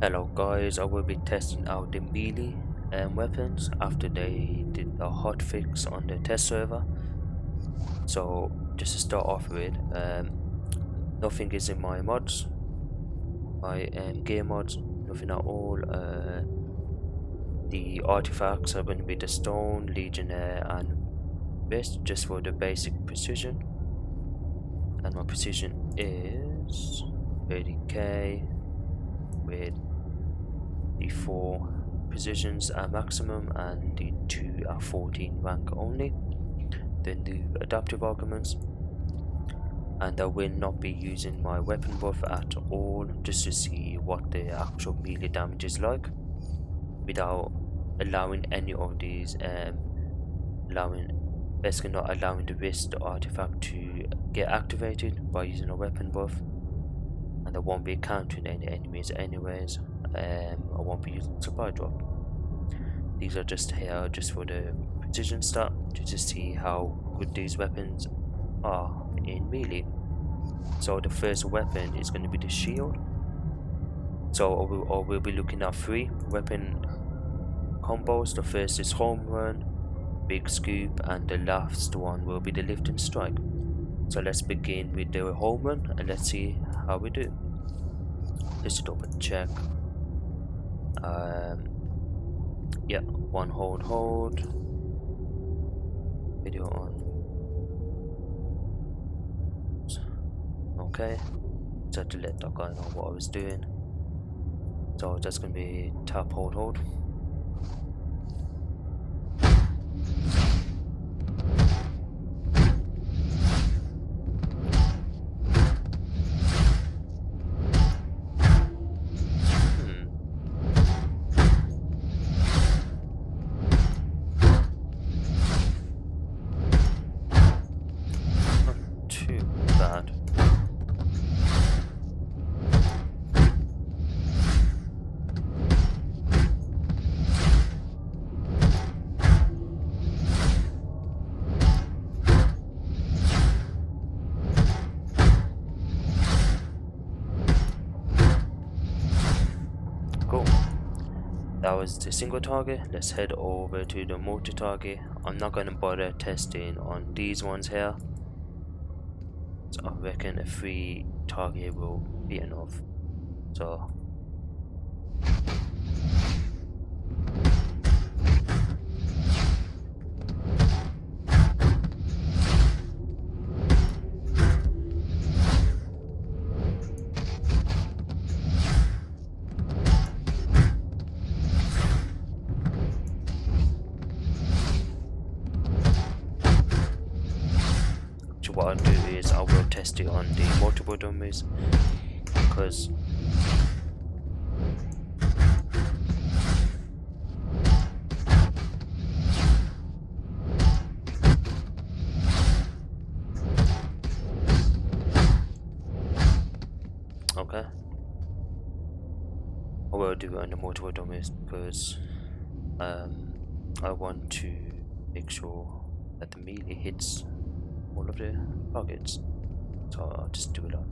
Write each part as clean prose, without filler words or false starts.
Hello guys, I will be testing out the melee weapons after they did the hotfix on the test server. So just to start off with, nothing is in my mods, my game mods, nothing at all. The artifacts are going to be the stone, legionnaire and wrist just for the basic precision. And my precision is 30k with the 4 precisions are maximum and the 2 are 14 rank only. Then do adaptive arguments, and I will not be using my weapon buff at all, just to see what the actual melee damage is like without allowing any of these basically not allowing the wrist artifact to get activated by using a weapon buff, and I won't be countering any enemies anyways. I won't be using supply drop. These are just here just for the precision stat, to just see how good these weapons are in melee. So the first weapon is going to be the shield. So I will be looking at 3 weapon combos. The first is home run, big scoop, and the last one will be the lift and strike. So let's begin with the home run and let's see how we do. Just double check. Yeah, one hold. Video on. Okay, so to let that guy know what I was doing. So that's gonna be tap hold. Bad. Cool. That was the single target. Let's head over to the multi target. I'm not gonna bother testing on these ones here. So I reckon a 3 target will be enough. So what I'll do is I will test it on the multiple dummies, because okay, I will do it on the multiple dummies because I want to make sure that the melee hits all of the targets, so I'll just do it up.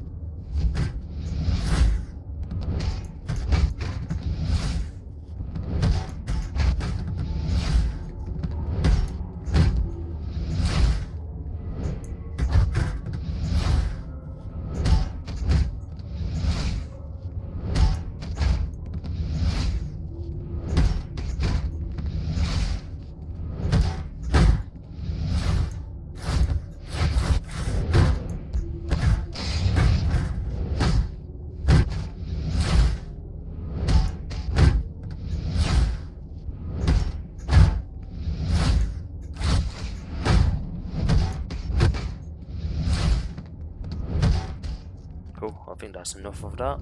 Cool, I think that's enough of that.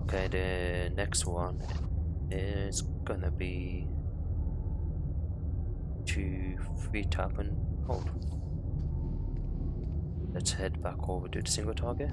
Okay, the next one is gonna be 2, 3 tap and hold. Let's head back over to the single target.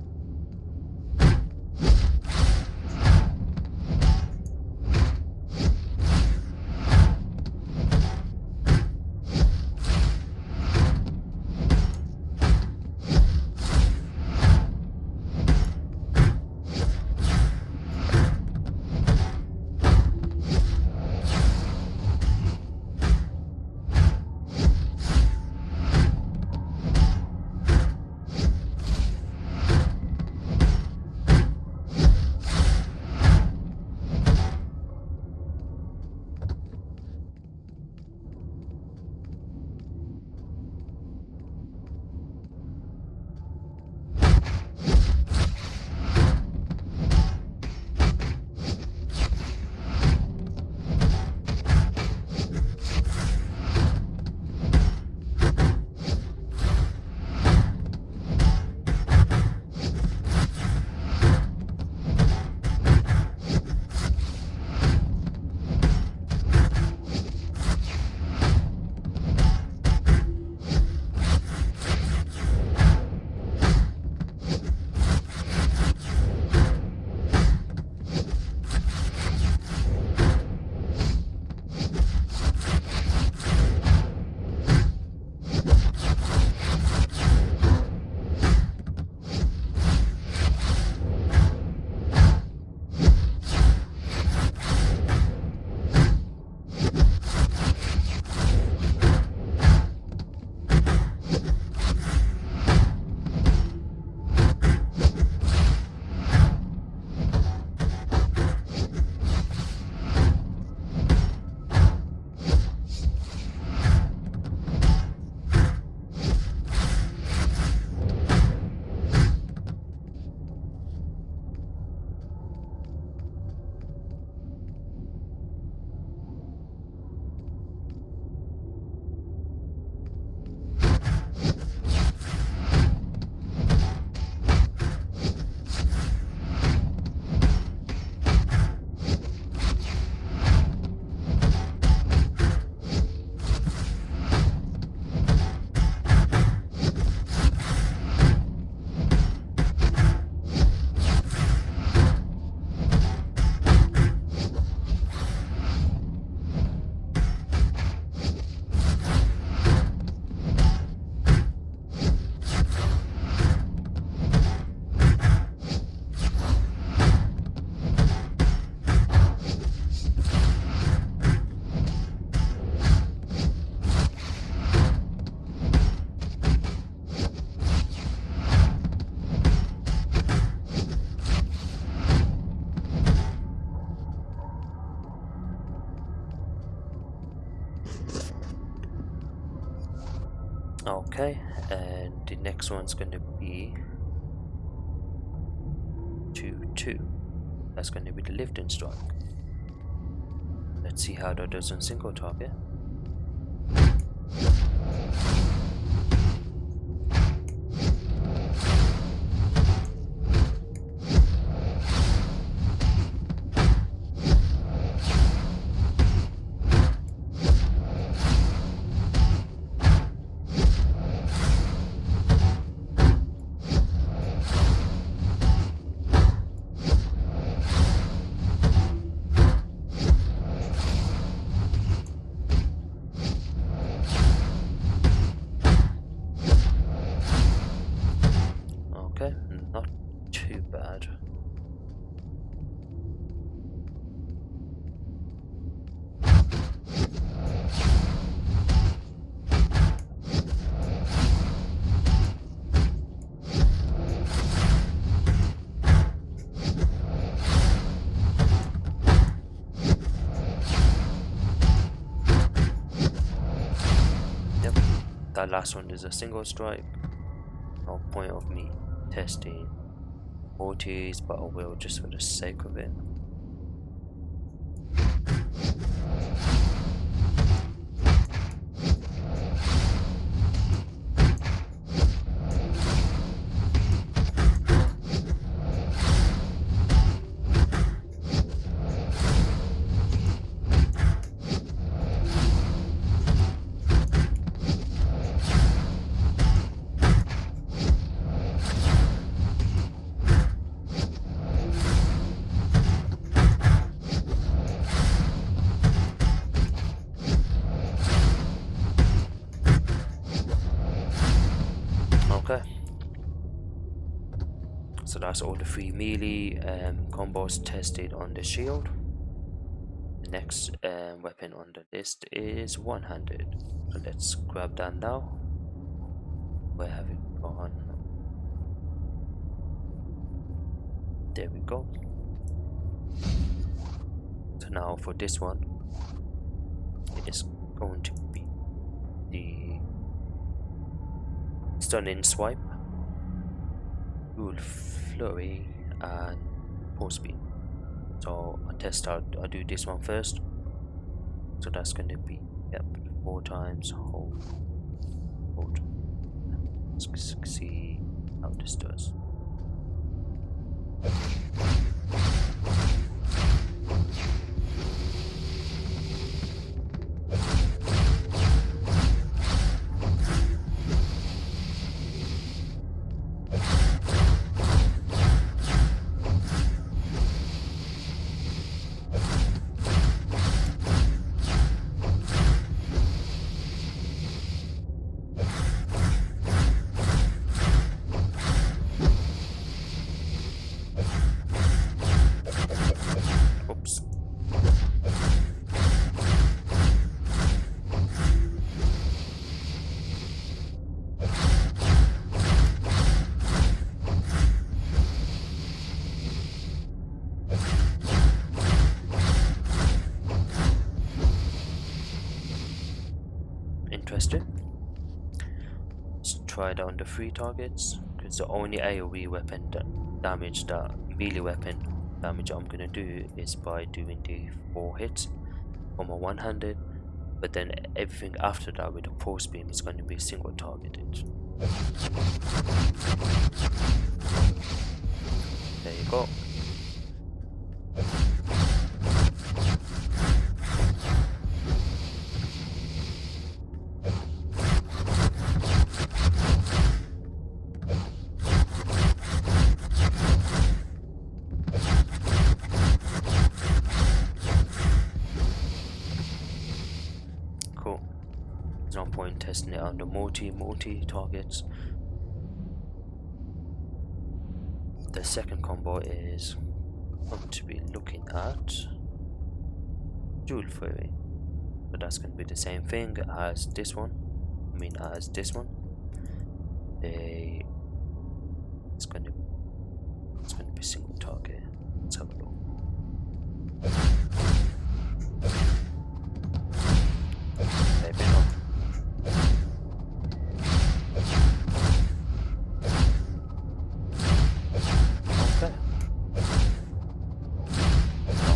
Okay, and the next one's going to be 2-2. That's going to be the lifting strike. Let's see how that does on single target. Okay, not too bad. Yep, that last one is a single strike. No point of me testing 40s, but I will just for the sake of it. Okay, so that's all the 3 melee combos tested on the shield. The next weapon on the list is one-handed. So let's grab that now. Where have it gone? There we go. So now for this one, it is going to be the stunning swipe, dual flurry, and post beam. So I'll test out, I'll do this one first. So that's going to be, yep, 4 times, hold. Let's see how this does. Oops. Interesting. Let's try it on the 3 targets, because the only AoE weapon damage, that melee weapon damage I'm gonna do is by doing the 4 hits for my one-handed, but then everything after that with the post beam is gonna be single targeted. There you go. Cool. There's no point testing it on the multi targets. The second combo is going to be looking at dual flurry, but that's going to be the same thing as this one. As this one. It's going to be single target. Let's have a look. Maybe not.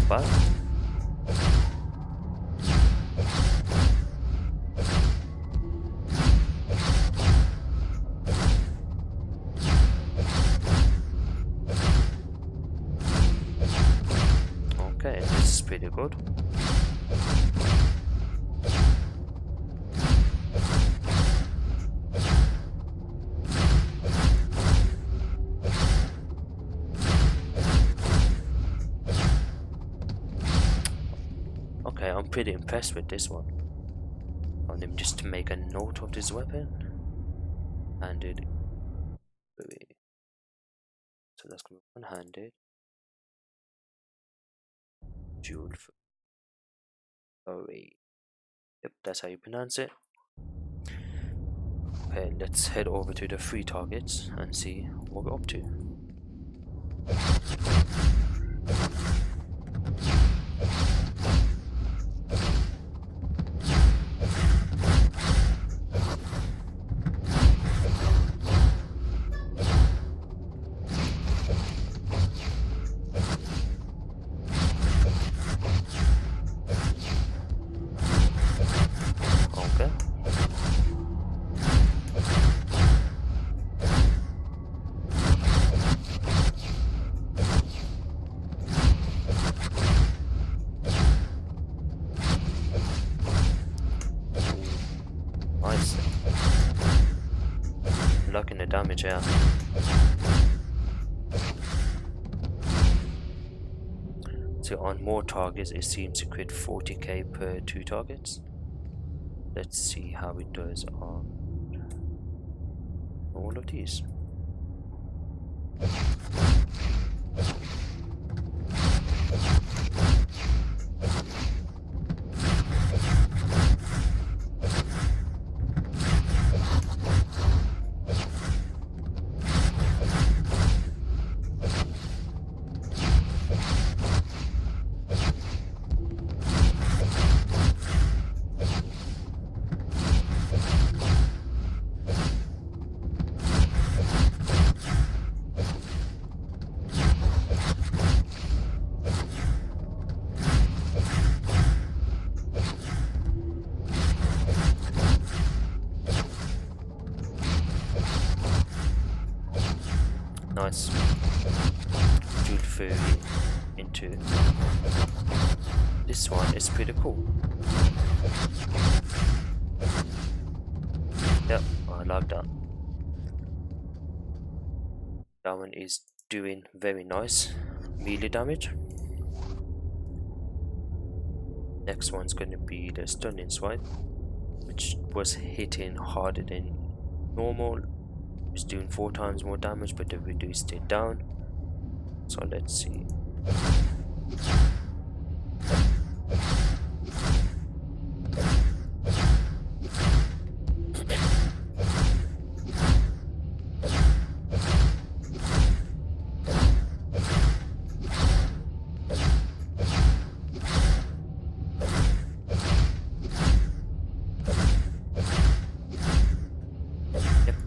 not bad. Okay, this is pretty good. Okay, I'm pretty impressed with this one. And then just to make a note of this weapon, handed. So that's gonna be one-handed. Dual. Yep, that's how you pronounce it. Okay, let's head over to the 3 targets and see what we're up to. Okay. Nice. Locking the damage here. So on more targets, it seems to crit 40k per 2 targets. Let's see how it does on all of these. Nice. Dual fury into this one is pretty cool. Yep, I like that. That one is doing very nice melee damage. Next one's gonna be the stunning swipe, which was hitting harder than normal. It's doing 4 times more damage, but they reduced it down. So let's see.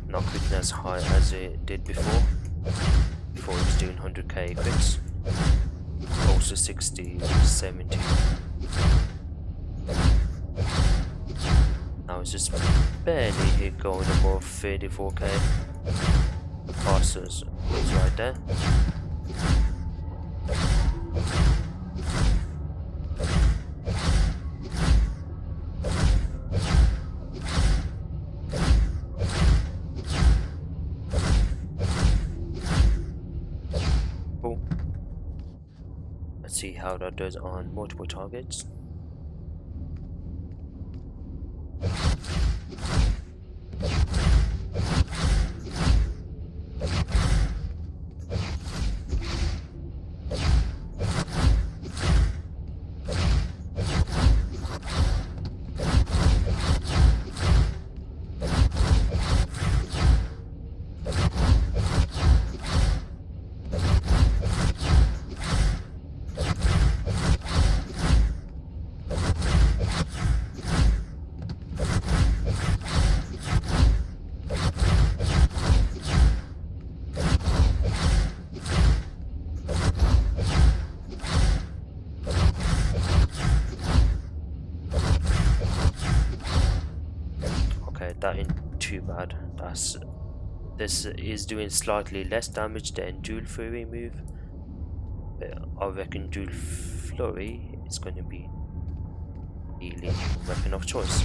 Not quitting as high as it did before. Before it was doing 100k crits. Also 60, 70. Now it's just barely hit going above 34k. The passes is right there. Let's see how that does on multiple targets. that ain't too bad. This is doing slightly less damage than dual fury move, but I reckon dual flurry is going to be the weapon of choice.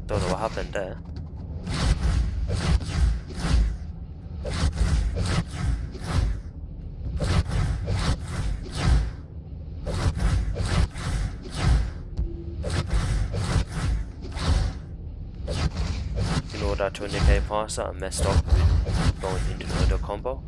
Don't know what happened there. In order to indicate past that, I messed up with going into the other combo.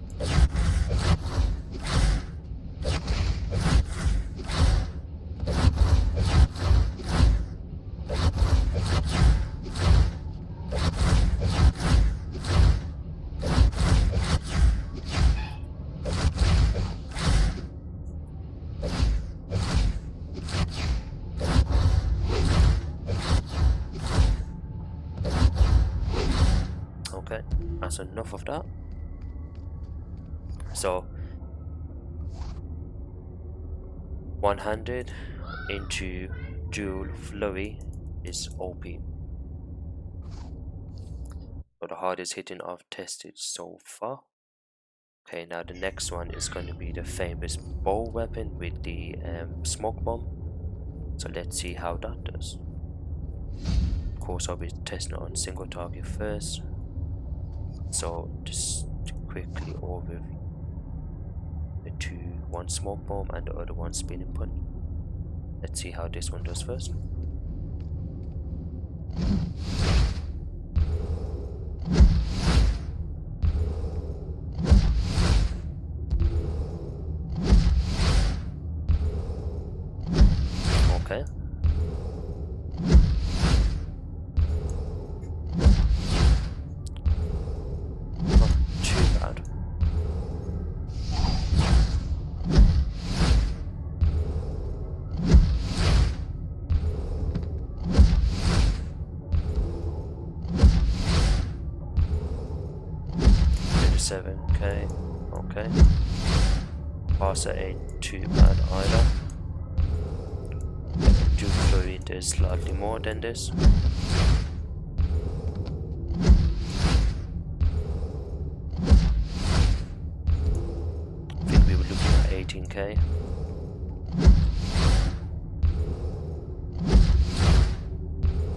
Okay, that's enough of that. So, one-handed into dual flurry is OP. So the hardest hitting I've tested so far. Okay, now the next one is going to be the famous bow weapon with the smoke bomb. So let's see how that does. Of course, I'll be testing it on single target first. So just to quickly overview the two, one smoke bomb and the other one spinning punch. Let's see how this one does first. Okay. Not too bad. Okay, okay. Passer ain't too bad either. Dual flurry does slightly more than this. I think we were looking at 18k.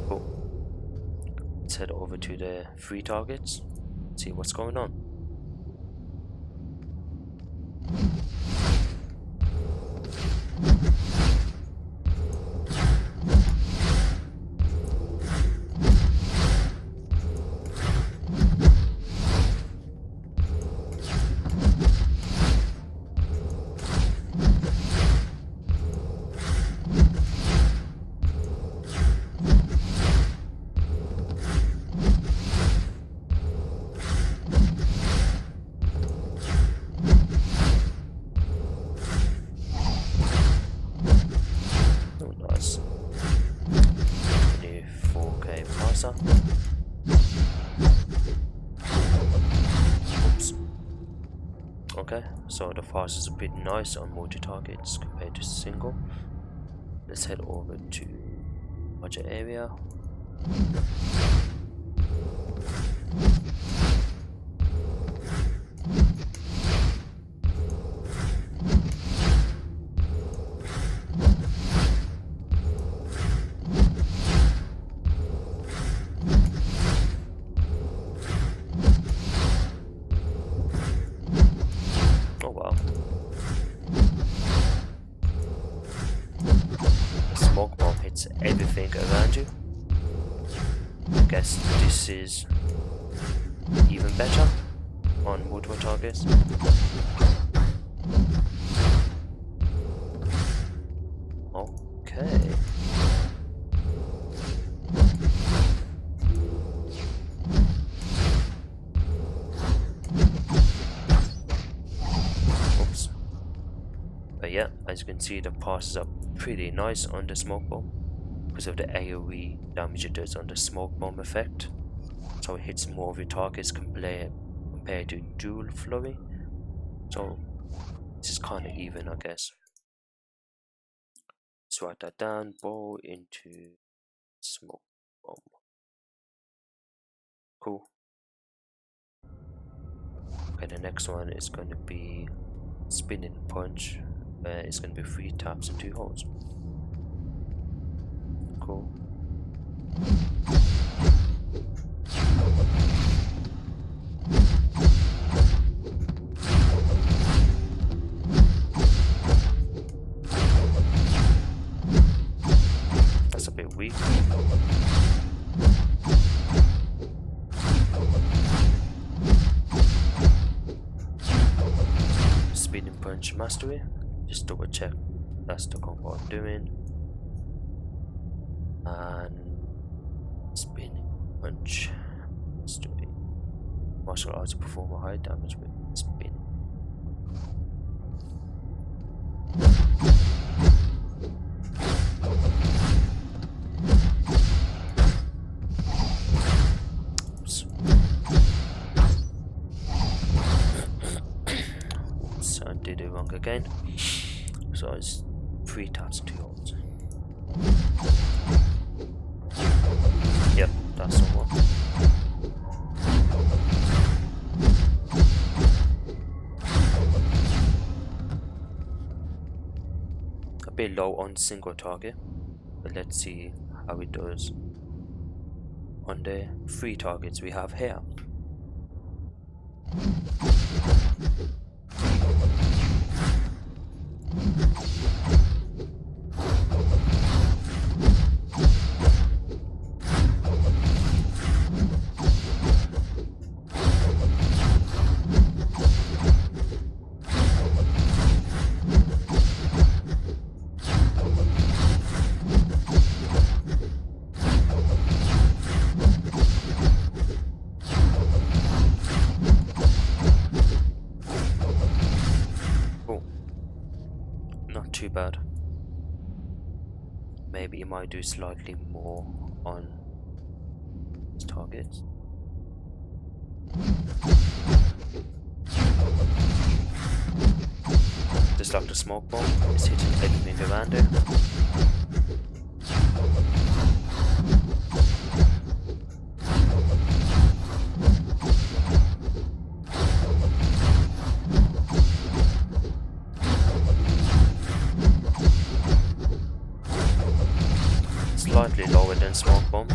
Cool. Let's head over to the free targets, see what's going on. Oops. Okay, so the fast is a bit nice on multi-targets compared to single. Let's head over to budget area. Smoke bomb hits everything around you. I guess this is even better on multiple targets. Okay. yeah, as you can see, the passes are pretty nice on the smoke bomb because of the AoE damage it does on the smoke bomb effect. So it hits more of your targets compared to dual flurry. So this is kind of even, I guess. Let's write that down. Bow into smoke bomb. Cool. Okay, the next one is going to be spinning punch. It's going to be 3 taps and 2 holds. Cool. That's a bit weak. Spinning punch mastery. Just double check that's the combo I'm doing. And spinning punch mastery. Martial arts perform a high damage with spin. Oops. Oops, I did it wrong again. So it's 3 taps and 2 holds. Yep, that's the one. A bit low on single target, but let's see how it does on the 3 targets we have here. Not too bad. Maybe you might do slightly more on his targets. Just like the smoke bomb, it's hitting enemy around it. Slightly lower than smoke bomb.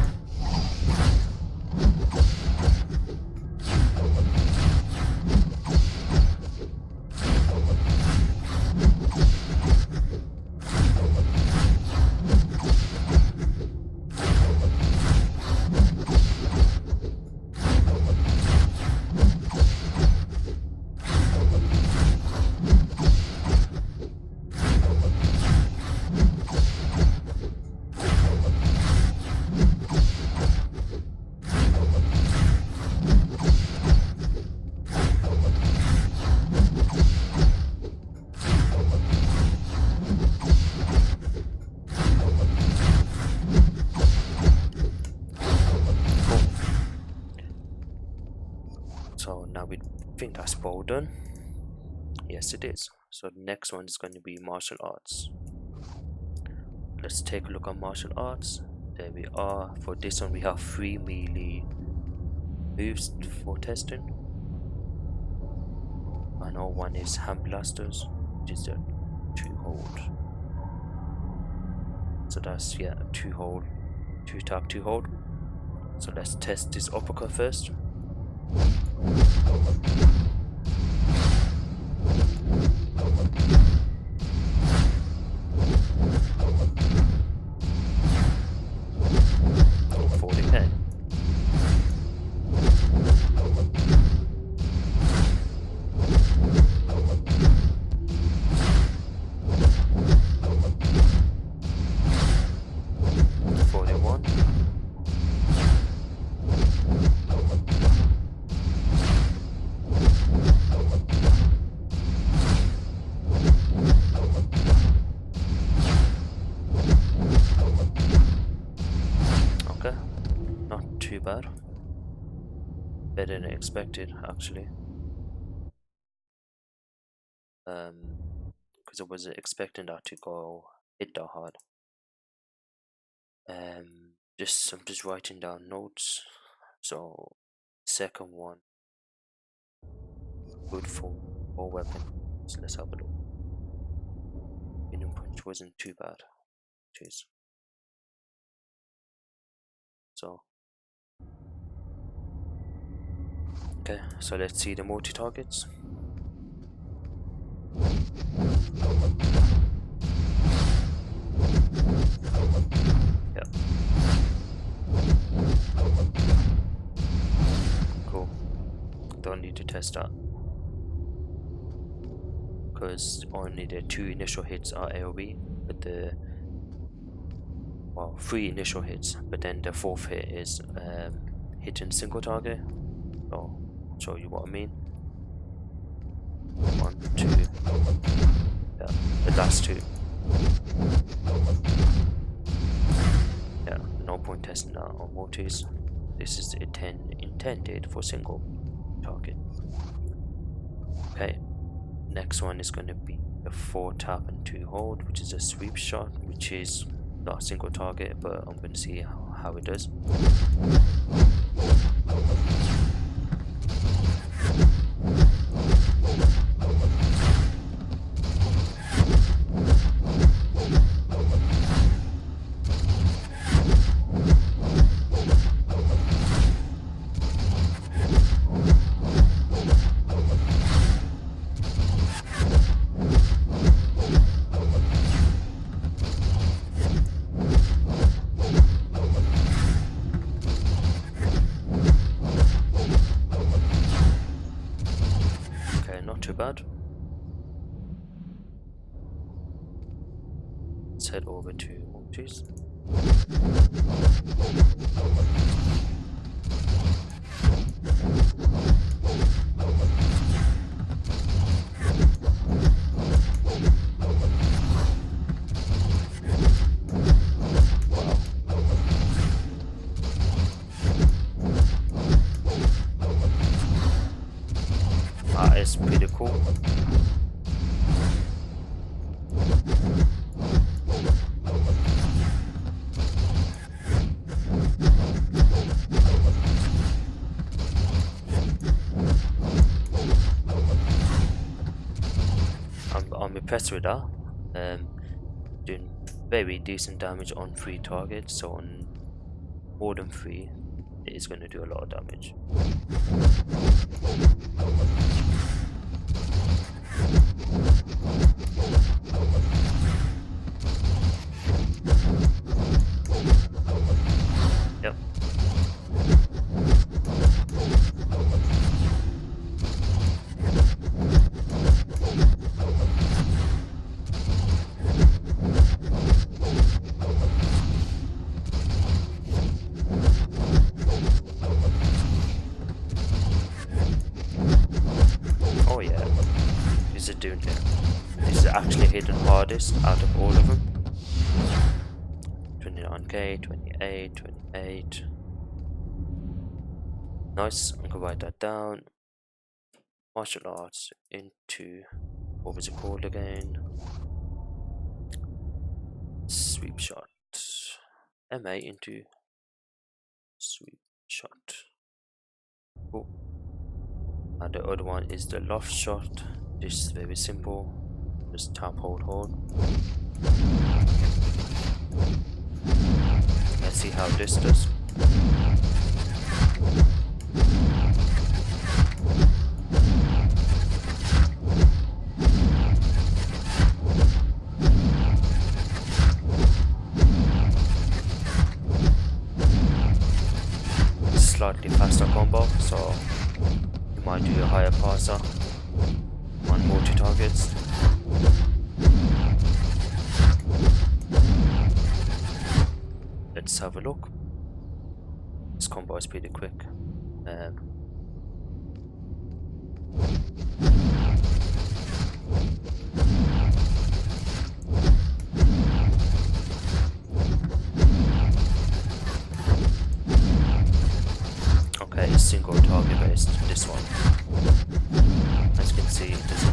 So now we think that's all done. Yes, it is. So the next one is going to be martial arts. Let's take a look at martial arts. There we are. For this one we have 3 melee moves for testing. I know one is hand blasters, which is a 2 hold. So that's, yeah, 2 hold, 2 tap, 2 hold. So let's test this uppercut first. Oh, 40k. too bad. Better than expected, actually. Because I wasn't expecting that to go hit that hard. I'm just writing down notes. So second one, good for more weapon. So let's have a look. Winning punch wasn't too bad. Jeez. So okay, so let's see the multi targets. Yeah. Cool. Don't need to test that. Because only the 2 initial hits are AoE, but well, 3 initial hits, but then the 4th hit is hitting single target. So I'll show you what I mean. 1, 2, yeah, the last 2. Yeah, no point testing that on multis. This is intended for single target. Okay, next one is going to be the 4 tap and 2 hold, which is a sweep shot, which is not a single target, but I'm going to see how it does. Too bad. Let's head over to multis. That is pretty cool. I'm impressed with that. Doing very decent damage on 3 targets, so on more than 3 it is going to do a lot of damage. Yep. Oh yeah, this is doing it. This is actually hitting hardest out of all of them. 29k, 28, 28. Nice, I'm gonna write that down. Martial arts into, what was it called again? Sweep shot. MA into sweep shot. Cool. And the other one is the loft shot. This is very simple. Just tap, hold, hold. Let's see how this does. Slightly faster combo, so you might do a higher passer on multi targets. Let's have a look. This combo is pretty quick.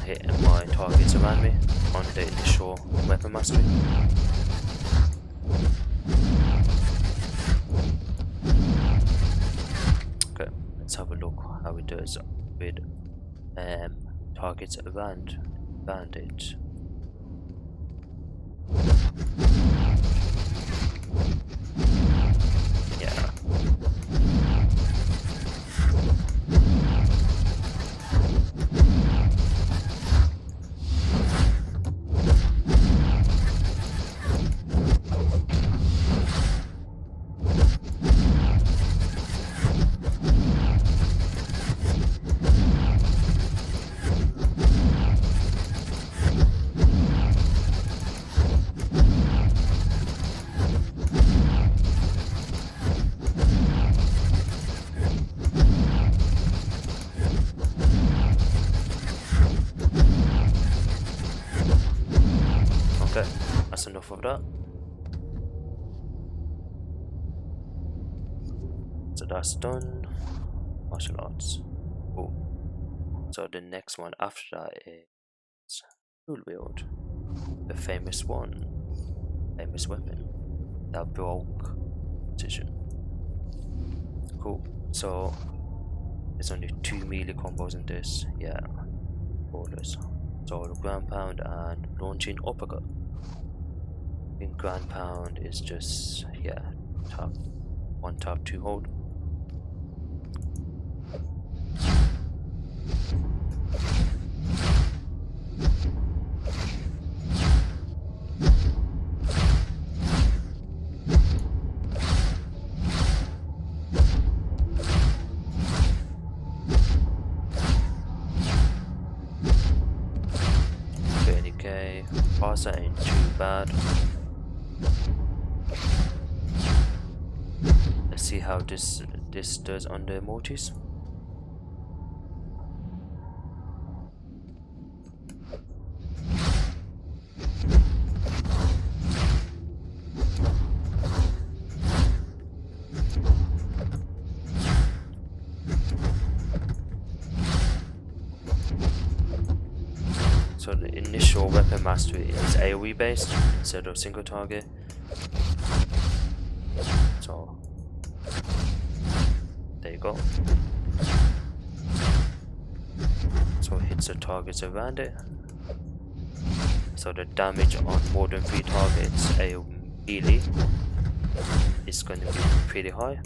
hitting my targets around me on the initial weapon mastery. Okay, let's have a look how it does with targets around it. Yeah. Okay, that's enough of that. So that's done. Martial arts. Cool. So the next one after that is tool wield. The famous one. Famous weapon. That broke position. Cool. So there's only 2 melee combos in this. Yeah. Brawlers. So the ground pound and launching uppercut. I think ground pound is just, yeah, tap 1 tap 2 hold. Okay, pass ain't too bad. Let's see how this does on the Mortis. So the initial weapon mastery is AoE based instead of single target. So there you go. So it hits the targets around it. So the damage on more than 3 targets AoE melee is going to be pretty high.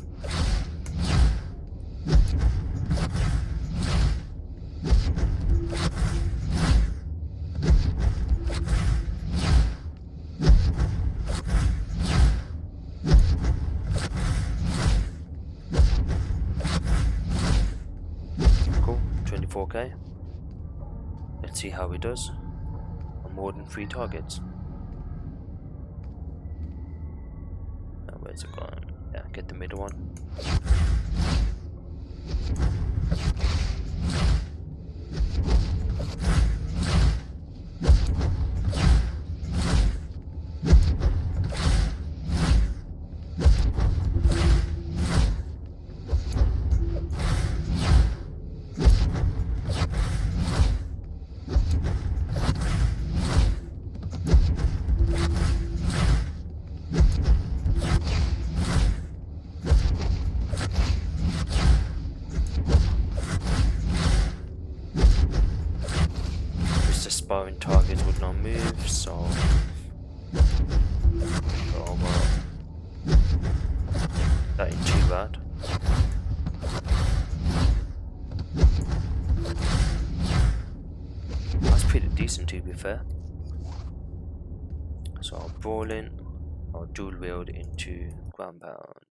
Cool, 24k. Let's see how it does on more than 3 targets. Now where's it gone? Yeah, get the middle one. Sparring targets would not move, so well, that ain't too bad. That's pretty decent to be fair. So I'll Brawling, I'll dual wield into ground pound.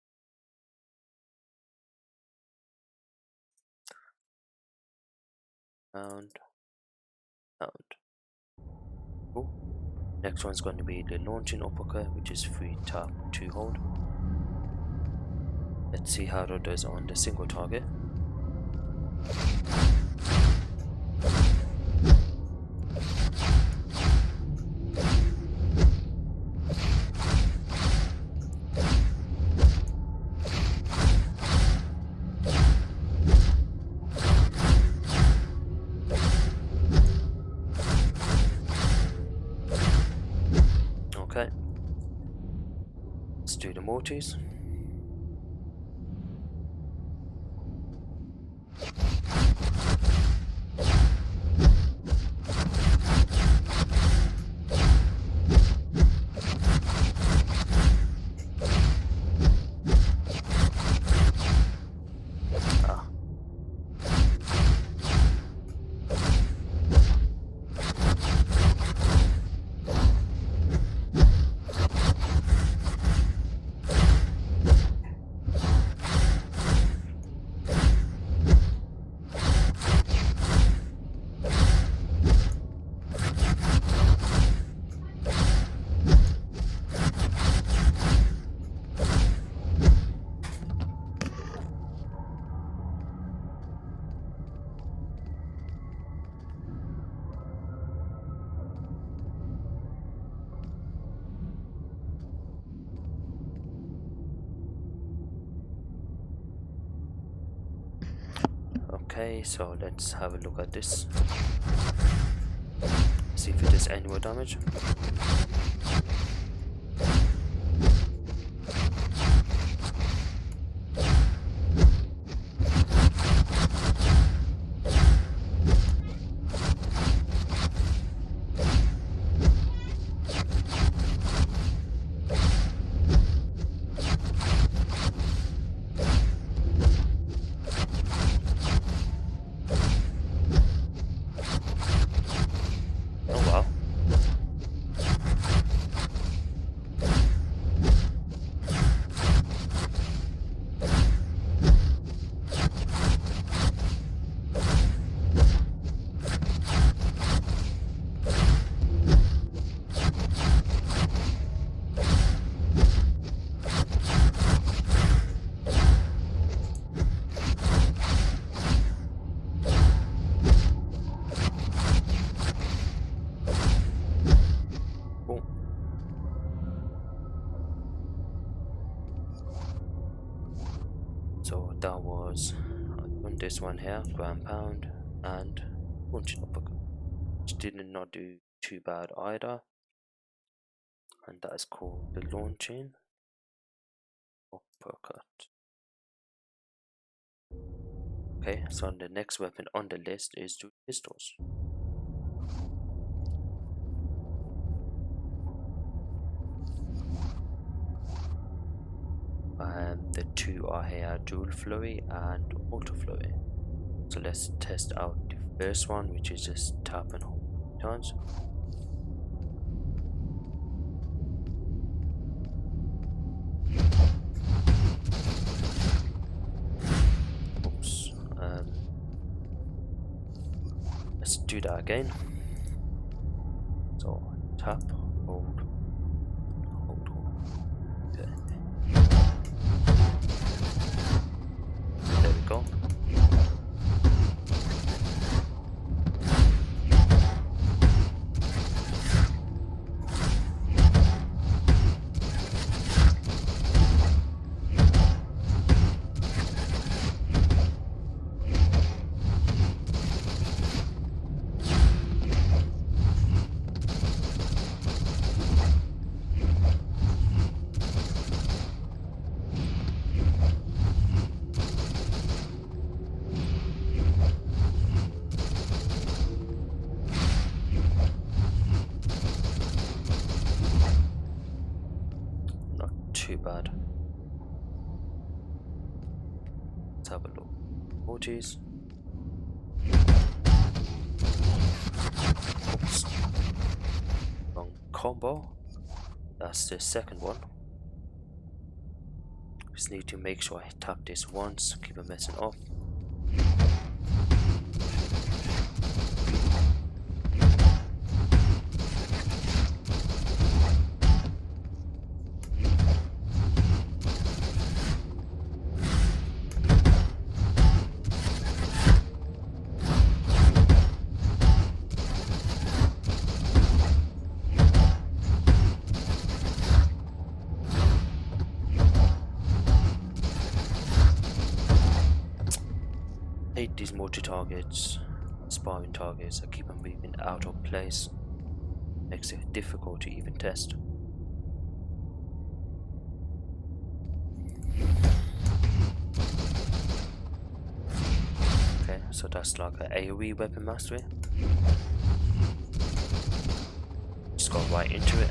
Pound. Cool. Next one's going to be the launching uppercut, which is 3 tap 2 hold. Let's see how that does on the single target. do the mortars. Okay, so let's have a look at this. See if it does any more damage. So that was on this one here, ground pound and punching uppercut, which did not do too bad either. And that is called the launching uppercut. Okay, so the next weapon on the list is two pistols. The two are here, dual flurry and auto flurry. So let's test out the first one, which is just tap and hold times. Oops. Let's do that again. So tap, hold, hold, hold. Okay. There we go. Too bad. Let's have a look. Orgies. Oops. Wrong combo. That's the second one. Just need to make sure I tap this once, keep it messing up. Hate these multi-targets, sparring targets that keep on moving out of place. Makes it difficult to even test. so that's like an AoE weapon mastery. Just go right into it.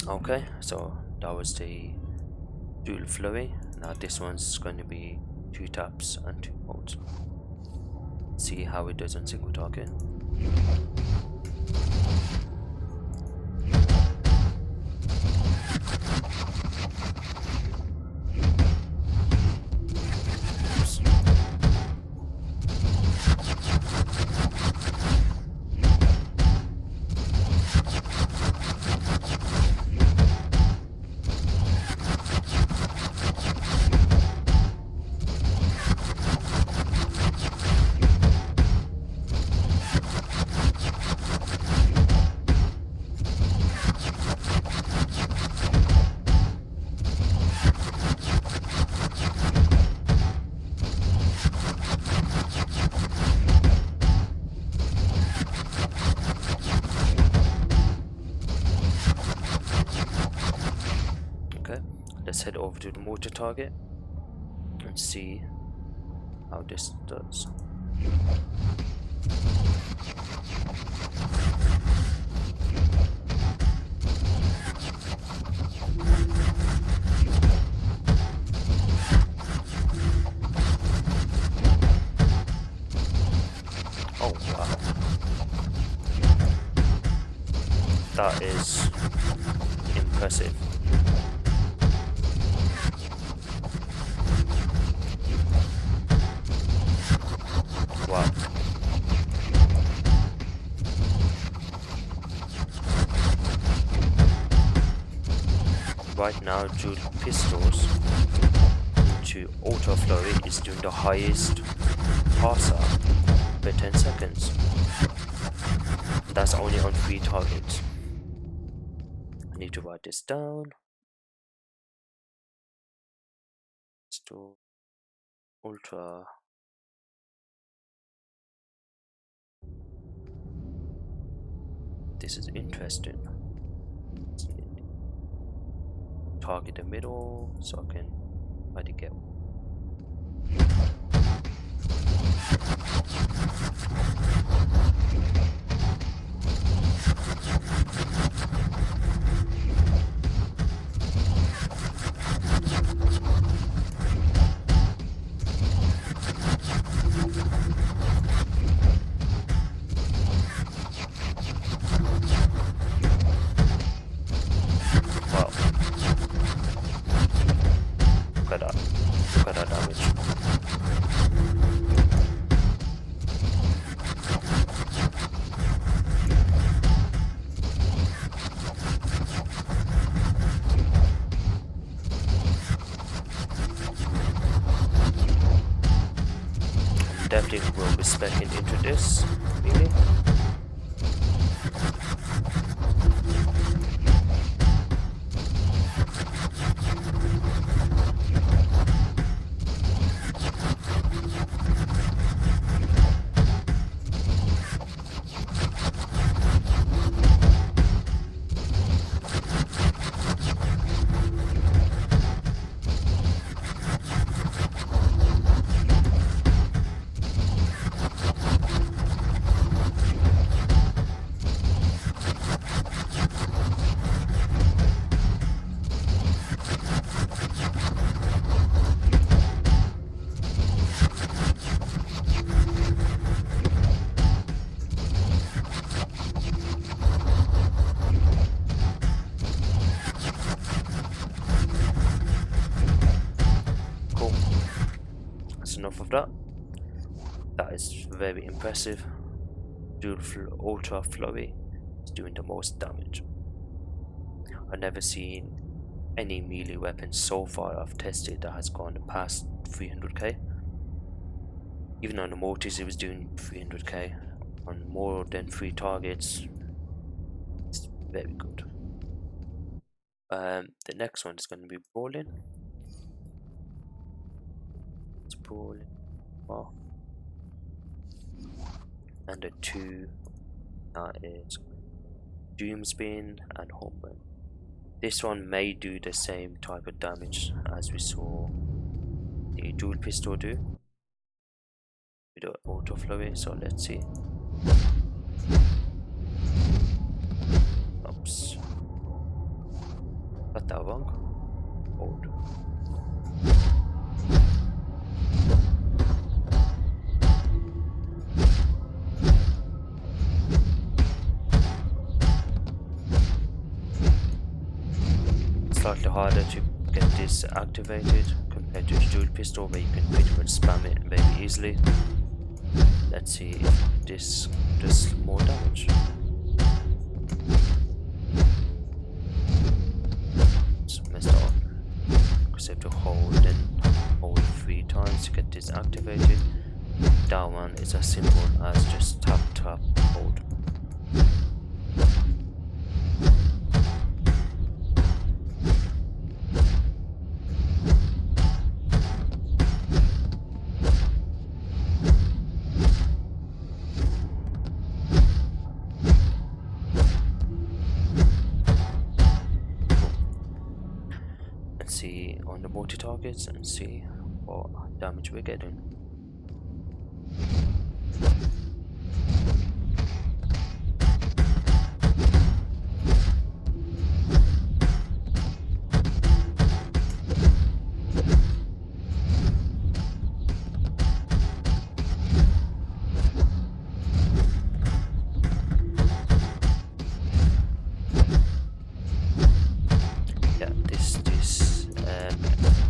Okay, so that was the dual flurry. Now this one's going to be 2 taps and 2 holds. See how it does on single target. Let's head over to the mortar target and see how this does. Oh wow, that is impressive. Wow. Right now, dual pistols to auto flurry is doing the highest passer per 10 seconds. That's only on 3 targets. I need to write this down. Let's do ultra. This is interesting. Target the middle so I can try to get. Look at that damage. Definitely will be speccing into this, really. That is very impressive. Ultra Flurry is doing the most damage. I've never seen any melee weapon so far I've tested that has gone past 300k. Even on the mortars it was doing 300k on more than 3 targets. It's very good. The next one is going to be Brawling. It's Brawling. Oh. And the two is Doomspin and Homeburn. This one may do the same type of damage as we saw the dual pistol do with the auto flurry, so let's see. Oops. Got that wrong. Hold. Slightly harder to get this activated compared to the dual pistol, where you can pretty much spam it very easily. Let's see if this does more damage. It's messed up because I have to hold and hold 3 times to get this activated. That one is as simple as just tap tap hold. See on the multi targets and see what damage we're getting. Yeah, this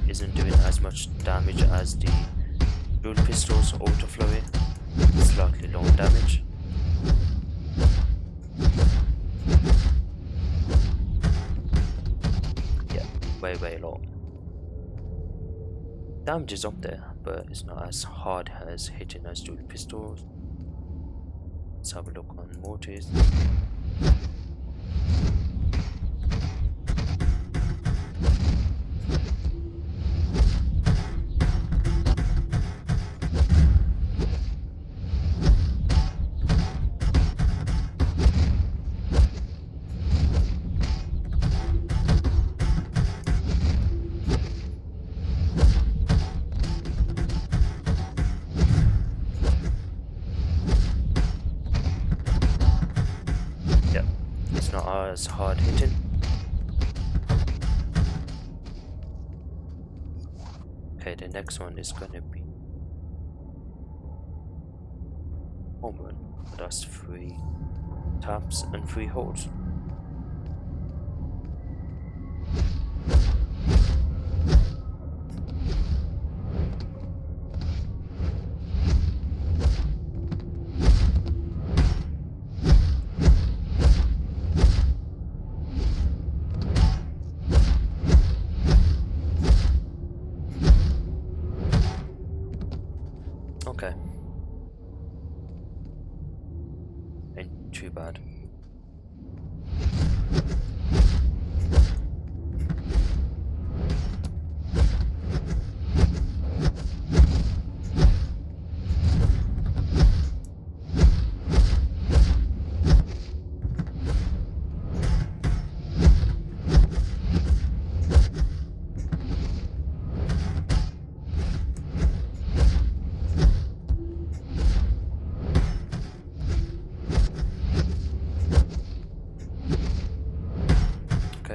isn't doing as much damage as the dual pistol's auto flurry. Slightly low damage. Yeah, way low. Damage is up there, but it's not as hard as hitting as dual pistols. Let's have a look on mortars. Not as hard hitting. Okay, the next one is gonna be home run. That's 3 taps and 3 holds. Okay. Ain't too bad.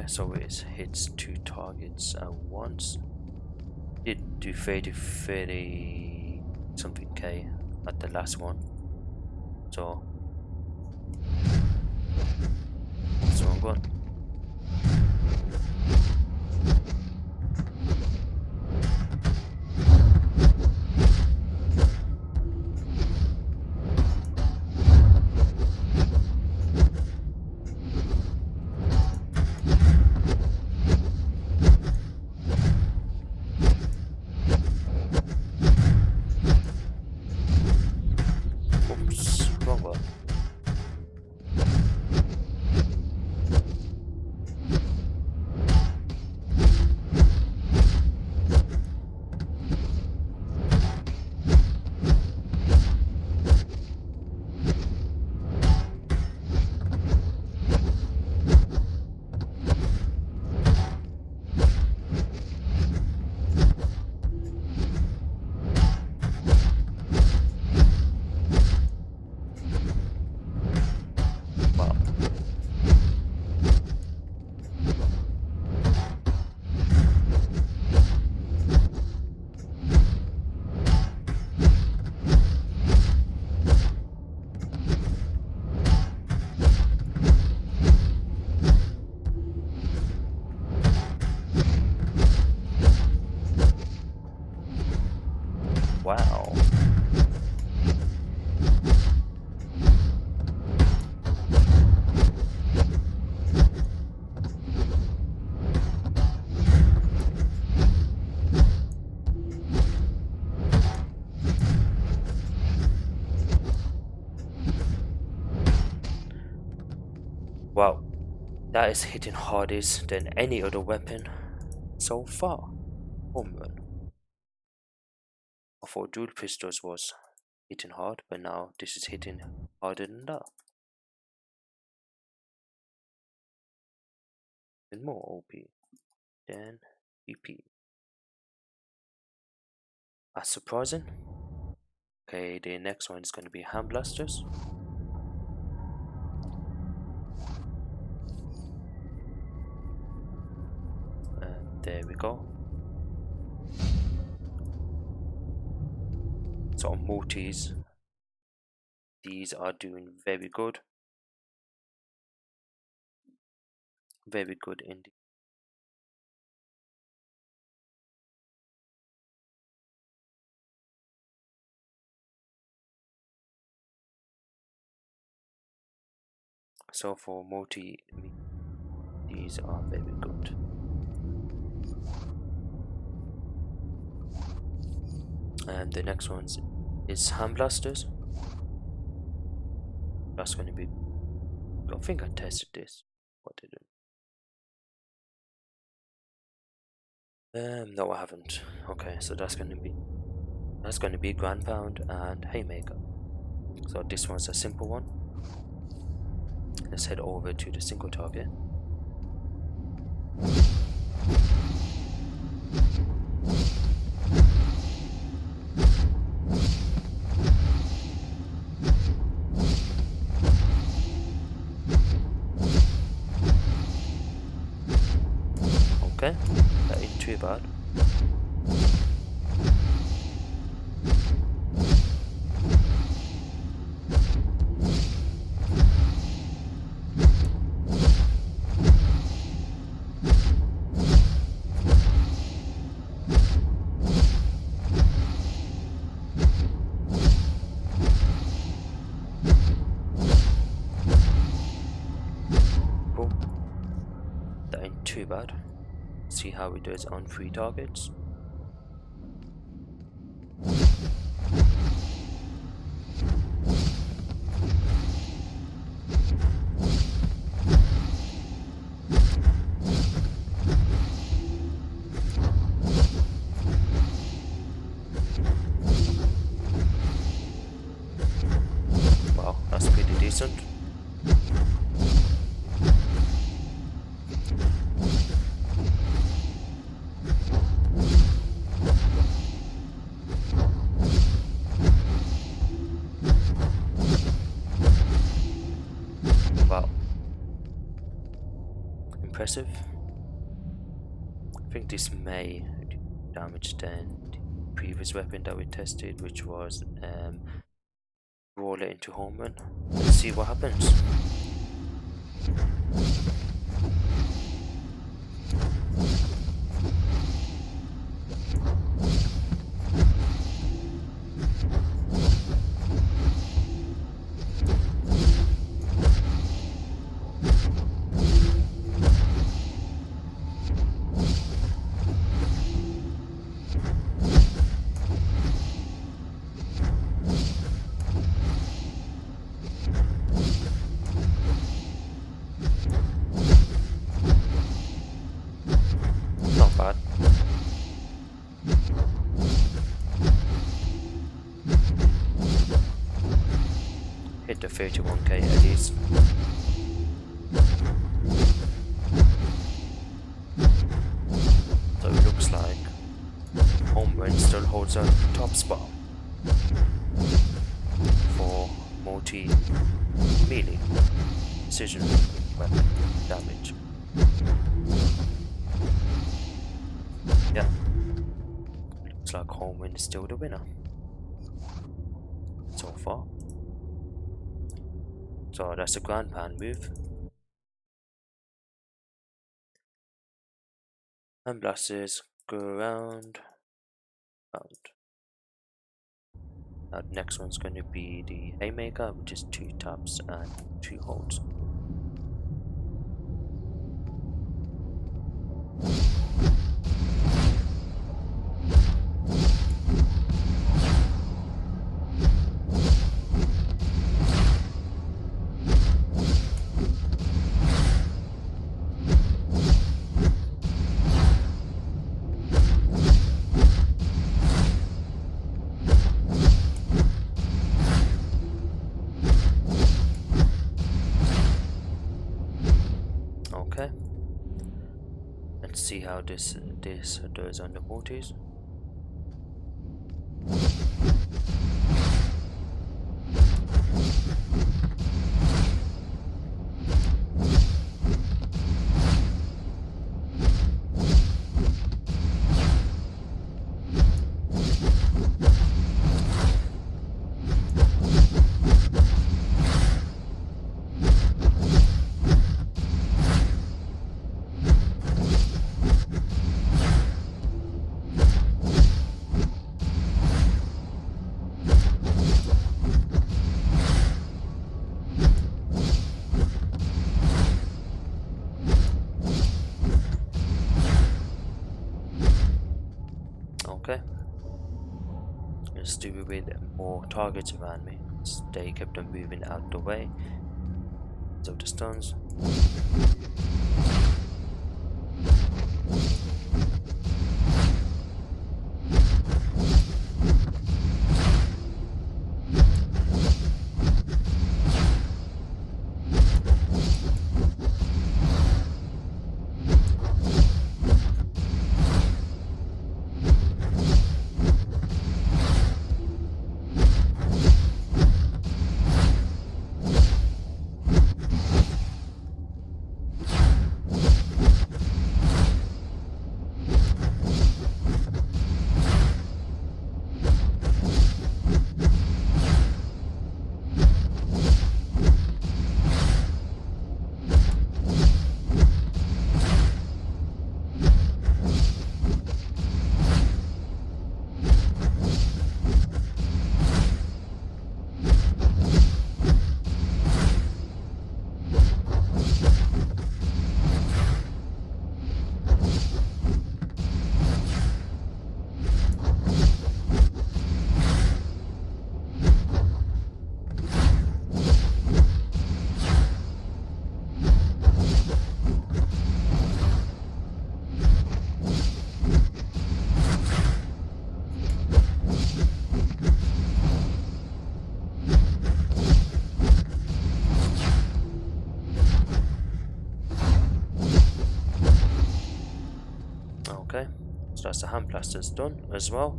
So it hits 2 targets at once. Did do 30 something K at the last one. So that's what I'm going. Wow, that is hitting hardest than any other weapon so far. Home run. I thought dual pistols was hitting hard, but now this is hitting harder than that. And more OP than BP. That's surprising. Okay, the next one is going to be hand blasters. And there we go. So on multis, these are doing very good. Very good indeed. So for multi, these are very good. And the next one is hand blasters. That's going to be. I think I tested this. What did it? No, I haven't. Okay, so that's going to be ground pound and haymaker. So this one's a simple one. Let's head over to the single target. Okay, that ain't too bad. Cool. That ain't too bad. See how it does on 3 targets. Wow, that's pretty decent. Wow, impressive. I think this may do damage than the previous weapon that we tested, which was roll it into home run. Let's see what happens. Not bad. Hit the 31k at least. So it looks like home run still holds a top spot for multi melee precision weapon damage. Yeah, looks like home run is still the winner so far. So that's a ground pound move. And blasters go around. Now the next one's going to be the haymaker, which is 2 taps and 2 holds. see how this does on the mortars. Okay, let's do it with more targets around me. They kept on moving out the way, so the stuns. Okay, so that's the hand plasters done as well,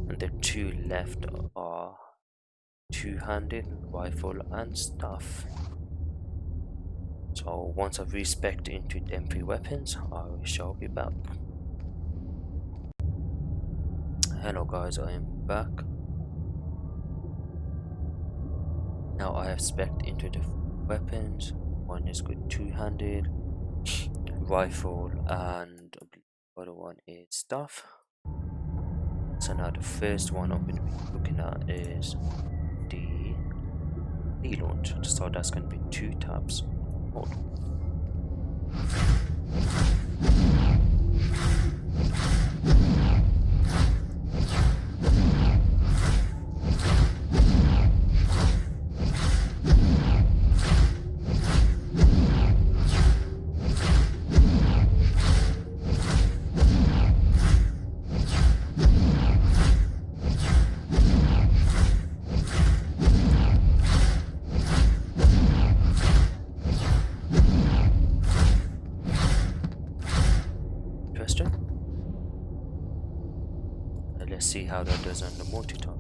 and the two left are two-handed rifle and staff. So once I've respec'd into them three weapons, I shall be back. Hello guys, I am back. Now I have spec'd into the weapons. One is good two-handed rifle and the other one is staff. So now the first one I'm going to be looking at is the launch. So that's going to be 2 tabs. Hold. Let's see how that does on the multi-ton.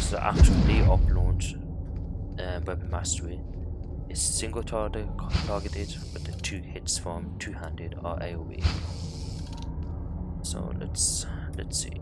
So actually up launch weapon mastery is single targeted, but the 2 hits from two-handed are AoE. So let's see.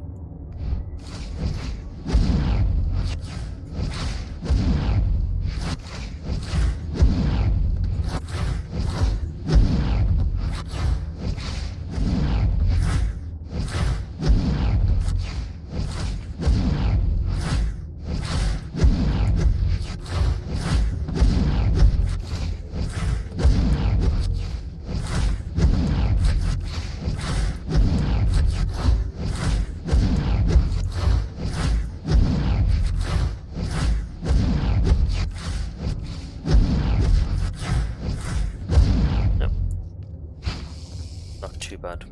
Not too bad.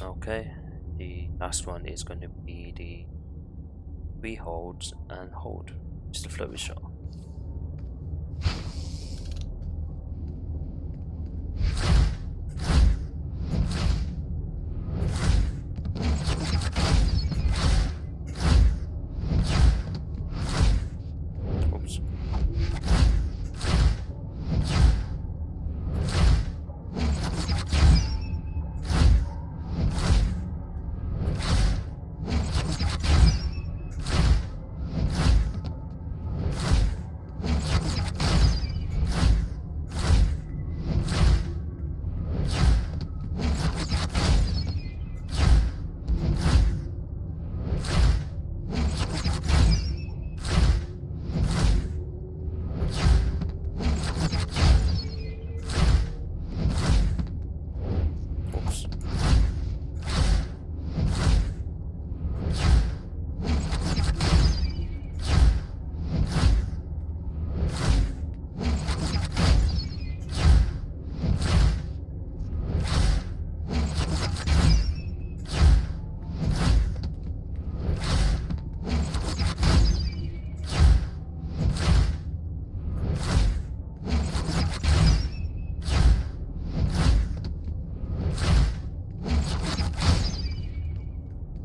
Okay, the last one is going to be the 3 holds and hold. It's the flourish shot. Oops.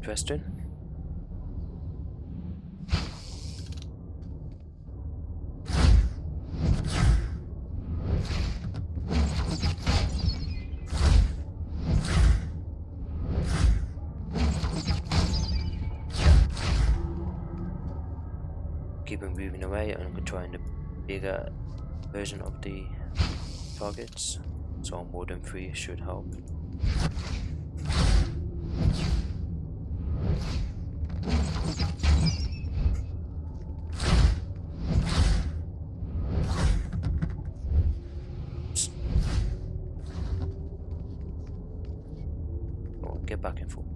Interesting. Keep on moving away and controlling the bigger version of the targets, so more than 3 should help. Get back and forth.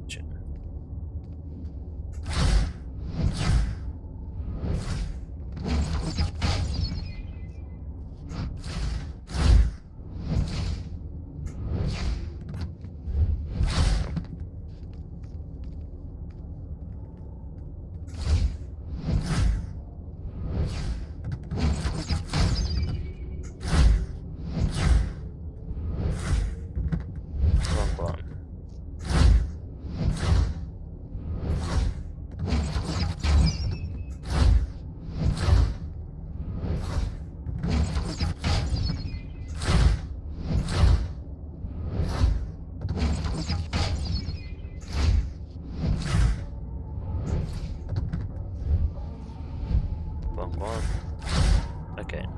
Again,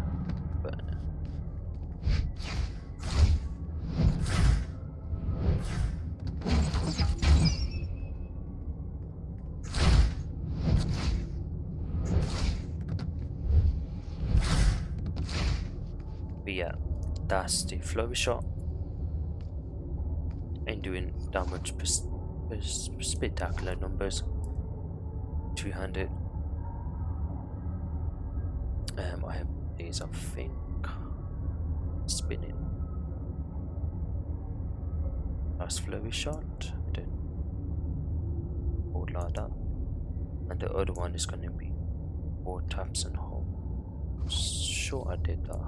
but yeah, that's the flourish shot and doing damage spectacular numbers. 200. I have these, I think, spinning. Last flourish shot, then hold like that, and the other one is going to be 4 taps and hold. I'm sure I did that.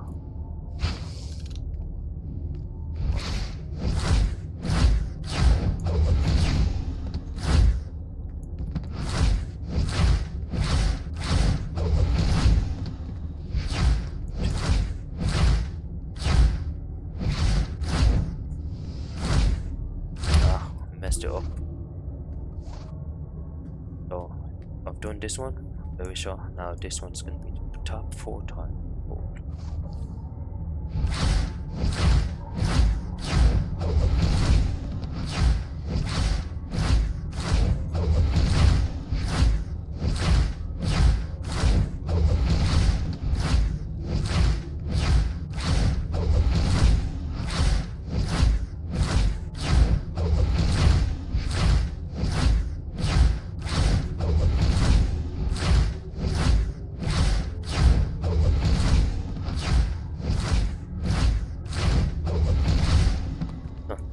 Messed it up. So I've done this one, very sure. Now this one's gonna be the top 4 times.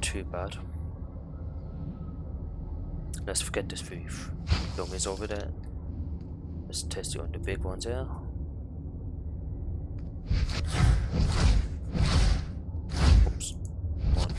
too bad. Let's forget this few dummies over there. Let's test it on the big ones here. Oops. One.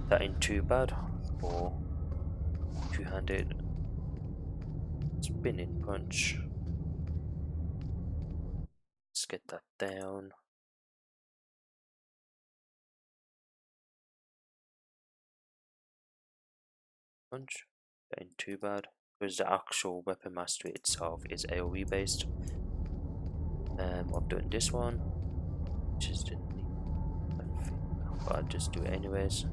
That ain't too bad for two-handed spinning punch. Let's get that down. Punch. That ain't too bad because the actual weapon mastery itself is AoE based. I've done this one, which is the but I'll just do it anyways.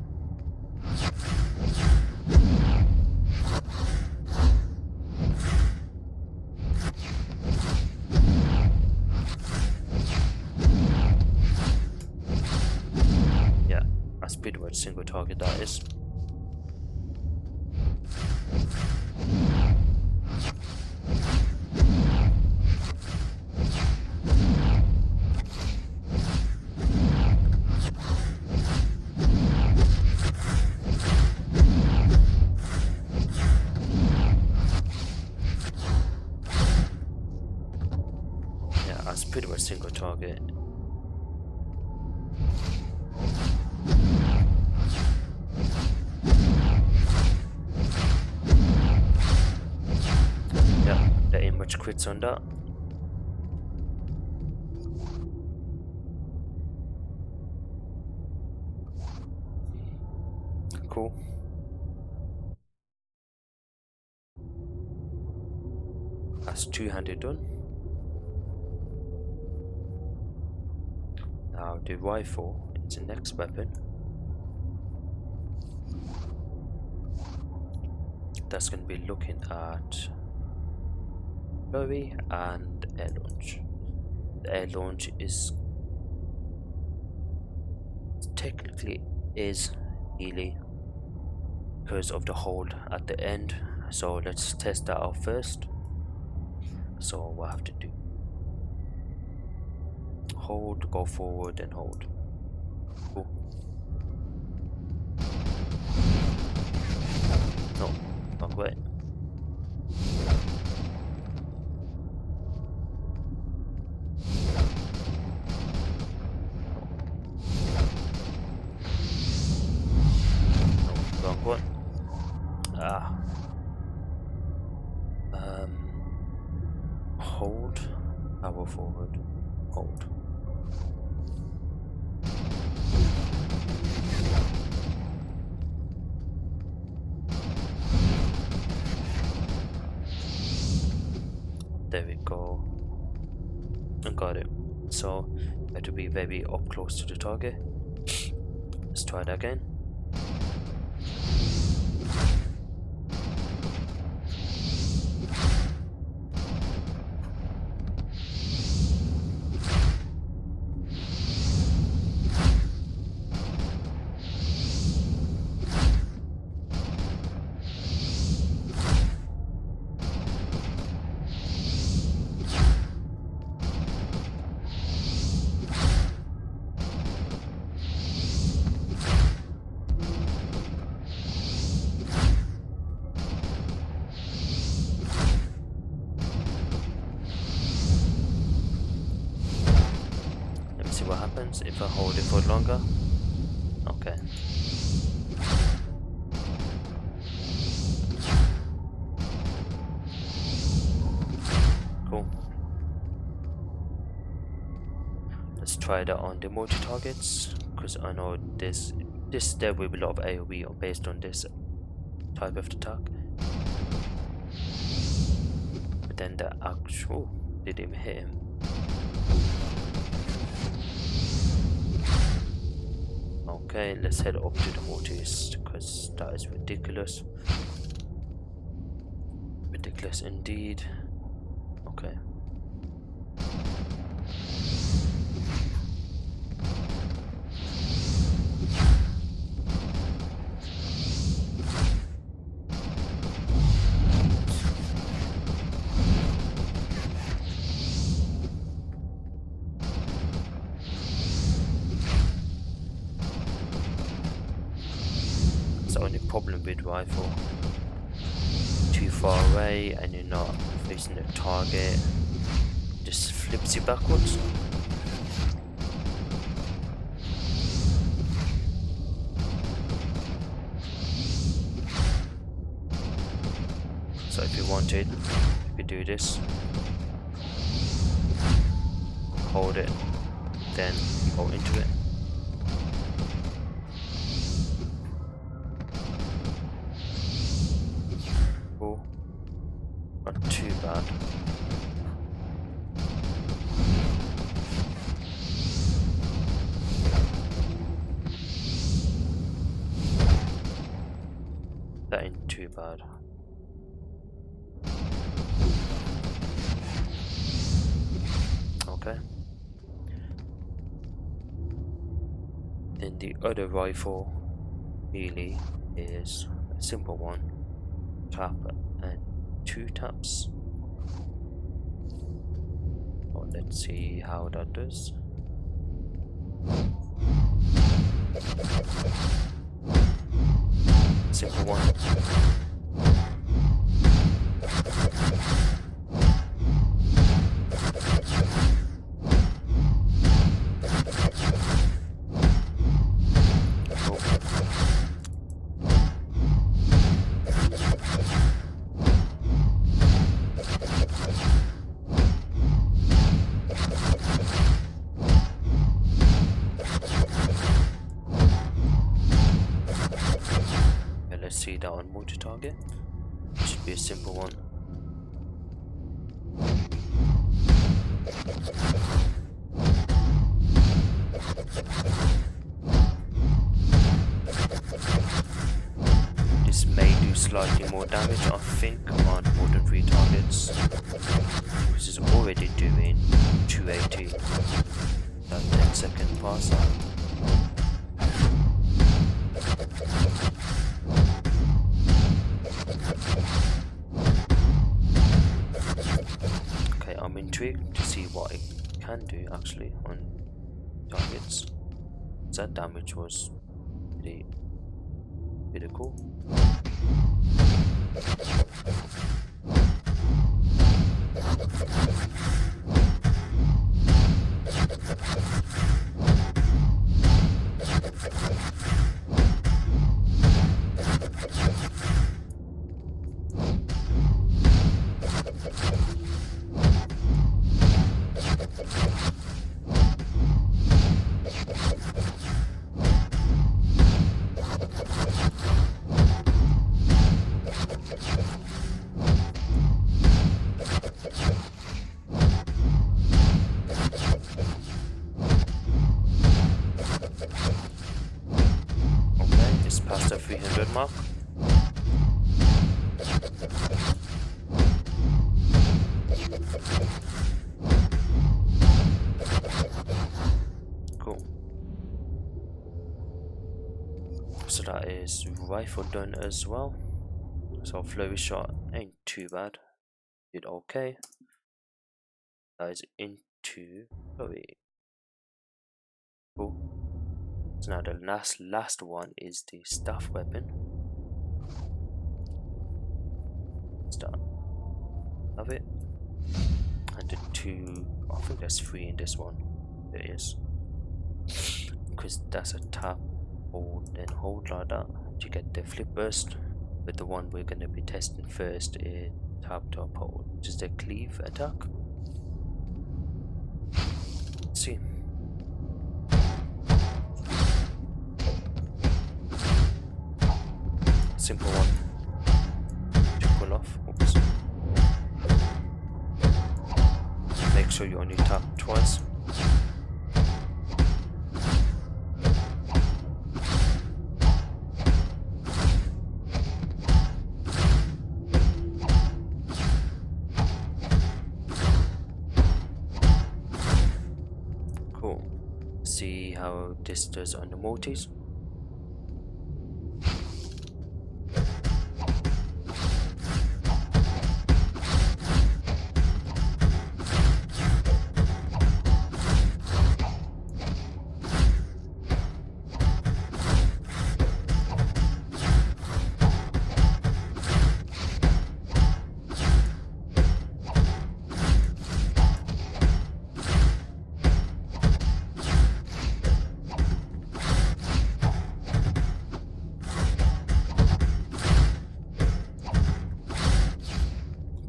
Yeah, that's pretty much single target that is. That's pretty much single target. Yeah, there ain't much crits on that. Cool. That's two-handed done. Now the rifle is the next weapon. That's going to be looking at flurry and air launch. The air launch is technically is melee because of the hold at the end. So let's test that out first. So we'll have to do hold, go forward, and hold. Cool. No, not quite. No, wrong one. Hold, power forward, hold. and got it. So you have to be very up close to the target. Let's try that again. See what happens if I hold it for longer. Okay. Cool. Let's try that on the multi targets, because I know there will be a lot of AoE based on this type of attack. But then the actual didn't even hit him. Okay, let's head up to the mortise, because that is ridiculous. Ridiculous indeed. Okay. The only problem with rifle, too far away and you're not facing the target, just flips you backwards. So if you wanted, you could do this, hold it, then go into it. Not too bad. That ain't too bad. Okay. Then the other rifle really is a simple one. Tap and 2 taps. Oh, let's see how that does. Simple one. See that on multi-target. Should be a simple one. This may do slightly more damage, I think, on more than 3 targets. This is already doing 280. That 10-second pass out. Okay, I'm intrigued to see what it can do actually on targets. That damage was pretty cool. past the 300 mark. Cool. So that is rifle done as well. So flurry shot ain't too bad. Did okay. That is into flurry. Cool. So now the last one is the staff weapon. Start of it. And the two, I think there's 3 in this one. There is. Because that's a tap, hold, then hold like that. You get the flip burst. But the one we're going to be testing first is tap, top, hold, which is the cleave attack. Let's see. Simple one to pull off. Oops. Make sure you only tap twice. Cool. See how this does on the multis.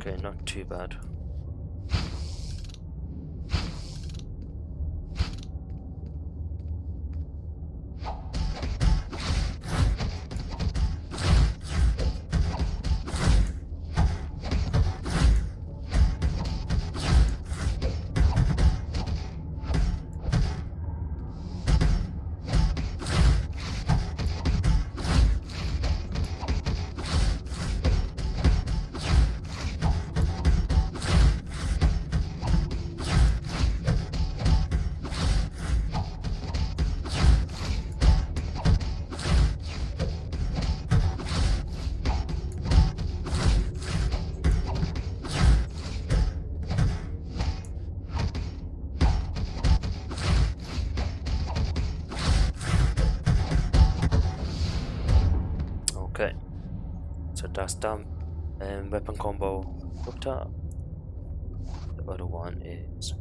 Okay, not too bad. Okay, so that's done. Weapon combo up top. The other one is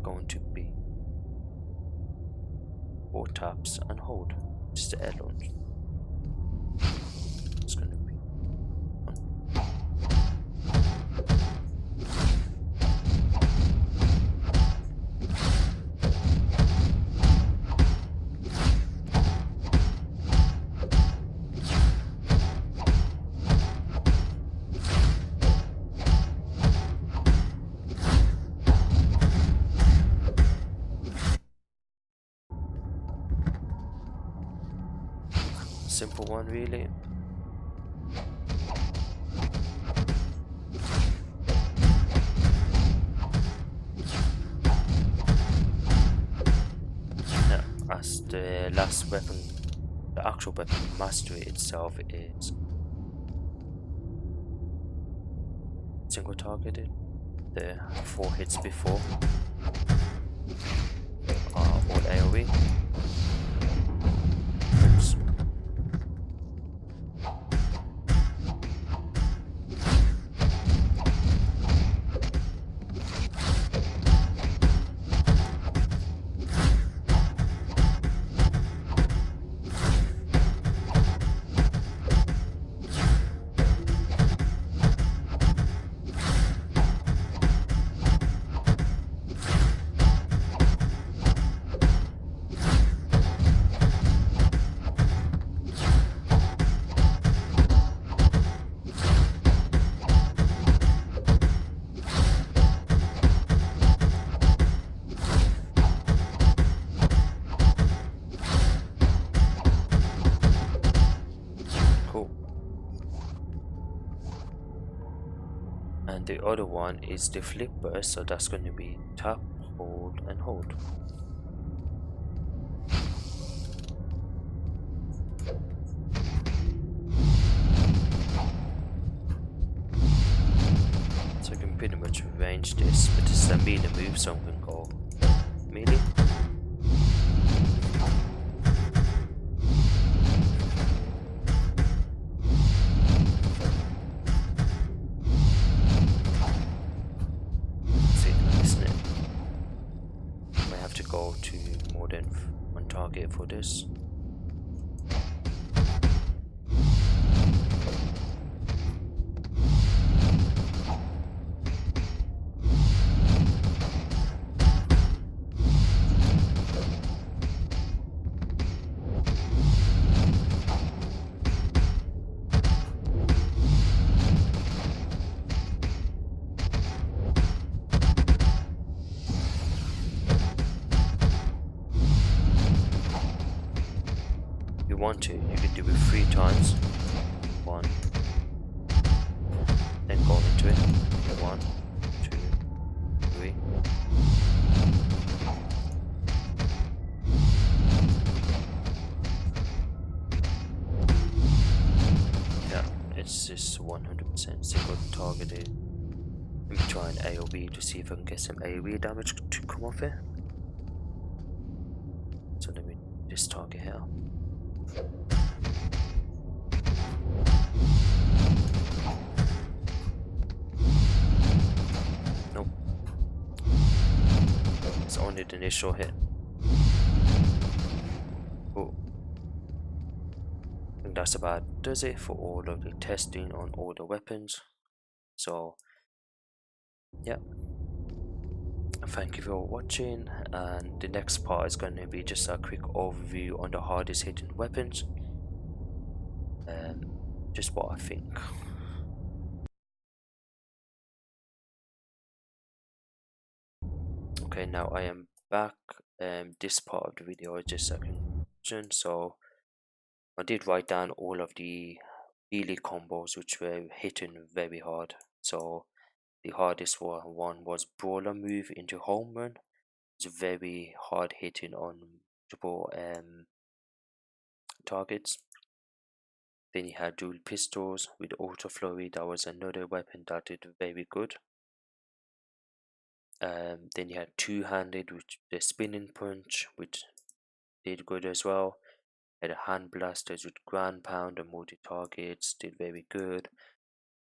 going to be 4 taps and hold. Just the air launch. It's going to be simple one, really. Now, as the last weapon, the actual weapon mastery itself is single targeted. The 4 hits before are all AoE. Oops. And the other one is the flip burst, so that's going to be tap, hold, and hold. So you can pretty much range this, but this is a melee move, so I'm going to go melee. See, I'm missing it. I might have to go to more than one target for this. If you want to, you can do it 3 times. 1, then go into it. 1, 2, 3. Yeah, it's just 100% single targeted. Let me try an AoE to see if I can get some AoE damage to come off it. So let me just target here. Nope. It's only the initial hit. Oh. I think that's about does it for all of the testing on all the weapons. So yeah. Thank you for watching, and the next part is going to be just a quick overview on the hardest hitting weapons. Just what I think. Okay, now I am back. This part of the video is just a conclusion. So I did write down all of the melee combos which were hitting very hard. So the hardest one was brawler move into home run. It's very hard hitting on multiple targets. Then you had dual pistols with auto flurry. That was another weapon that did very good. Then you had two-handed with the spinning punch, which did good as well. You had hand blasters with ground pound and multi targets, did very good.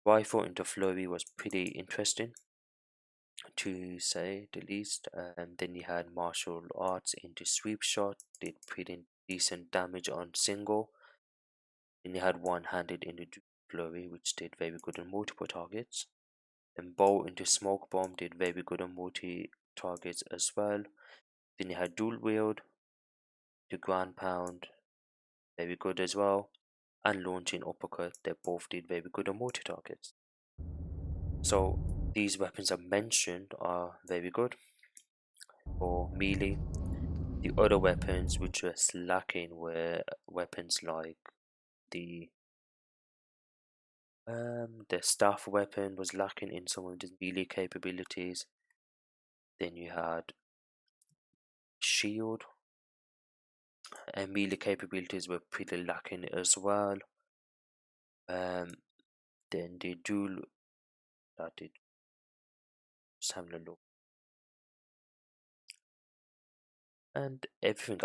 Rifle into flurry was pretty interesting, to say the least. Then you had martial arts into sweep shot, did pretty decent damage on single. Then you had one-handed into flurry, which did very good on multiple targets. Then bow into smoke bomb did very good on multi targets as well. Then you had dual wield to ground pound, very good as well. And launching uppercut, they both did very good on multi targets. So these weapons I mentioned are very good for melee. The other weapons which were lacking were weapons like the staff weapon was lacking in some of the melee capabilities. Then you had shield and melee capabilities were pretty lacking as well. Then the dual that did just having a look, and everything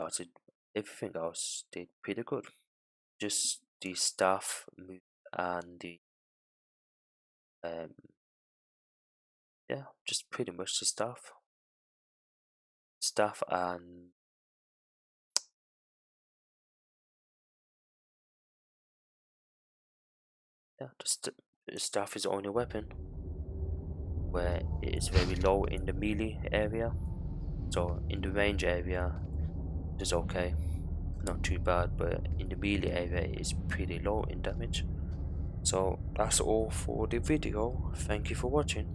else did pretty good. Just the staff move and the yeah, just pretty much the staff and yeah, just the staff is the only weapon where it is very low in the melee area. So in the range area it's okay, not too bad, but in the melee area it is pretty low in damage. So that's all for the video. Thank you for watching.